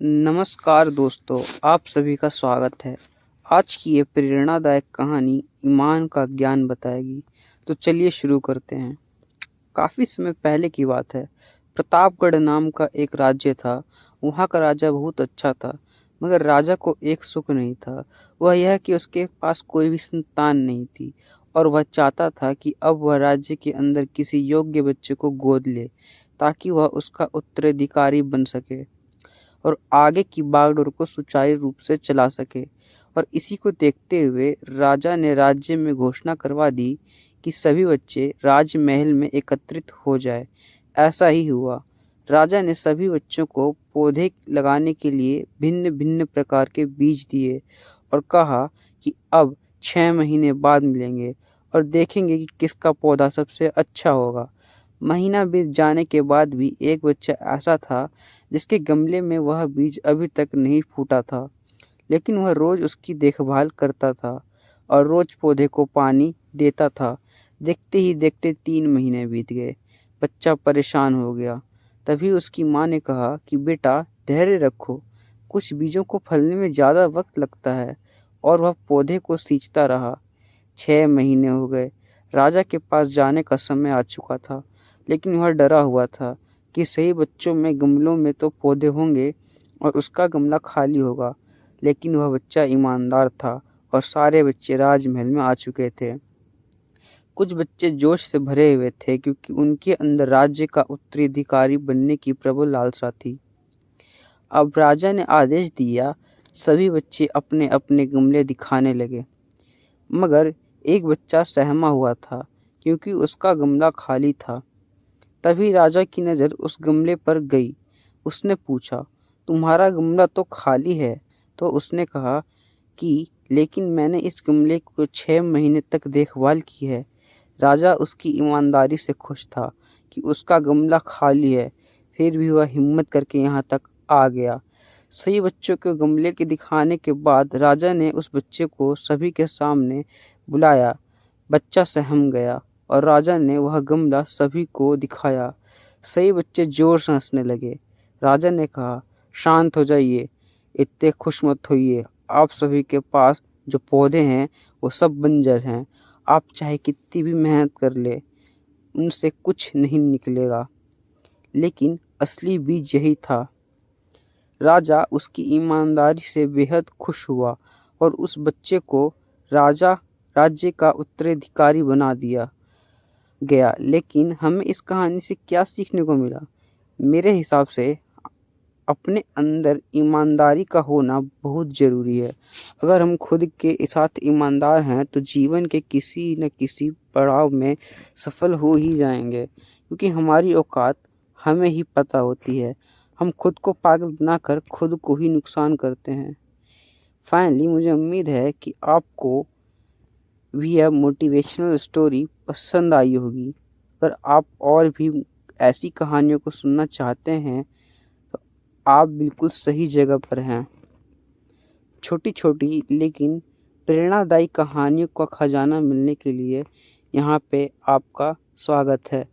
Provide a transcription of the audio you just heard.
नमस्कार दोस्तों, आप सभी का स्वागत है। आज की ये प्रेरणादायक कहानी ईमान का ज्ञान बताएगी। तो चलिए शुरू करते हैं। काफ़ी समय पहले की बात है। प्रतापगढ़ नाम का एक राज्य था। वहाँ का राजा बहुत अच्छा था, मगर राजा को एक सुख नहीं था। वह यह कि उसके पास कोई भी संतान नहीं थी और वह चाहता था कि अब वह राज्य के अंदर किसी योग्य बच्चे को गोद ले, ताकि वह उसका उत्तराधिकारी बन सके और आगे की बागडोर को सुचारू रूप से चला सके। और इसी को देखते हुए राजा ने राज्य में घोषणा करवा दी कि सभी बच्चे राजमहल में एकत्रित हो जाए। ऐसा ही हुआ। राजा ने सभी बच्चों को पौधे लगाने के लिए भिन्न भिन्न प्रकार के बीज दिए और कहा कि अब 6 महीने बाद मिलेंगे और देखेंगे कि किसका पौधा सबसे अच्छा होगा। महीना बीत जाने के बाद भी एक बच्चा ऐसा था जिसके गमले में वह बीज अभी तक नहीं फूटा था, लेकिन वह रोज उसकी देखभाल करता था और रोज पौधे को पानी देता था। देखते ही देखते 3 महीने बीत गए। बच्चा परेशान हो गया। तभी उसकी माँ ने कहा कि बेटा, धैर्य रखो, कुछ बीजों को फलने में ज़्यादा वक्त लगता है। और वह पौधे को सींचता रहा। 6 महीने हो गए। राजा के पास जाने का समय आ चुका था, लेकिन वह डरा हुआ था कि सही बच्चों में गमलों में तो पौधे होंगे और उसका गमला खाली होगा। लेकिन वह बच्चा ईमानदार था और सारे बच्चे राजमहल में आ चुके थे। कुछ बच्चे जोश से भरे हुए थे क्योंकि उनके अंदर राज्य का उत्तराधिकारी बनने की प्रबल लालसा थी। अब राजा ने आदेश दिया, सभी बच्चे अपने अपने गमले दिखाने लगे। मगर एक बच्चा सहमा हुआ था क्योंकि उसका गमला खाली था। तभी राजा की नज़र उस गमले पर गई। उसने पूछा, तुम्हारा गमला तो खाली है। तो उसने कहा कि लेकिन मैंने इस गमले को 6 महीने तक देखभाल की है। राजा उसकी ईमानदारी से खुश था कि उसका गमला खाली है, फिर भी वह हिम्मत करके यहाँ तक आ गया। सही बच्चों को गमले के दिखाने के बाद राजा ने उस बच्चे को सभी के सामने बुलाया। बच्चा सहम गया और राजा ने वह गमला सभी को दिखाया। सही बच्चे जोर से हंसने लगे। राजा ने कहा, शांत हो जाइए, इतने खुश मत होइए। आप सभी के पास जो पौधे हैं वो सब बंजर हैं। आप चाहे कितनी भी मेहनत कर ले, उनसे कुछ नहीं निकलेगा। लेकिन असली बीज यही था। राजा उसकी ईमानदारी से बेहद खुश हुआ और उस बच्चे को राजा राज्य का उत्तराधिकारी बना दिया गया। लेकिन हमें इस कहानी से क्या सीखने को मिला? मेरे हिसाब से अपने अंदर ईमानदारी का होना बहुत ज़रूरी है। अगर हम खुद के साथ ईमानदार हैं तो जीवन के किसी न किसी पड़ाव में सफल हो ही जाएंगे, क्योंकि हमारी औकात हमें ही पता होती है। हम खुद को पागल बनाकर खुद को ही नुकसान करते हैं। फाइनली मुझे उम्मीद है कि आपको भी यह मोटिवेशनल स्टोरी पसंद आई होगी। अगर आप और भी ऐसी कहानियों को सुनना चाहते हैं तो आप बिल्कुल सही जगह पर हैं। छोटी छोटी लेकिन प्रेरणादायी कहानियों का खजाना मिलने के लिए यहाँ पे आपका स्वागत है।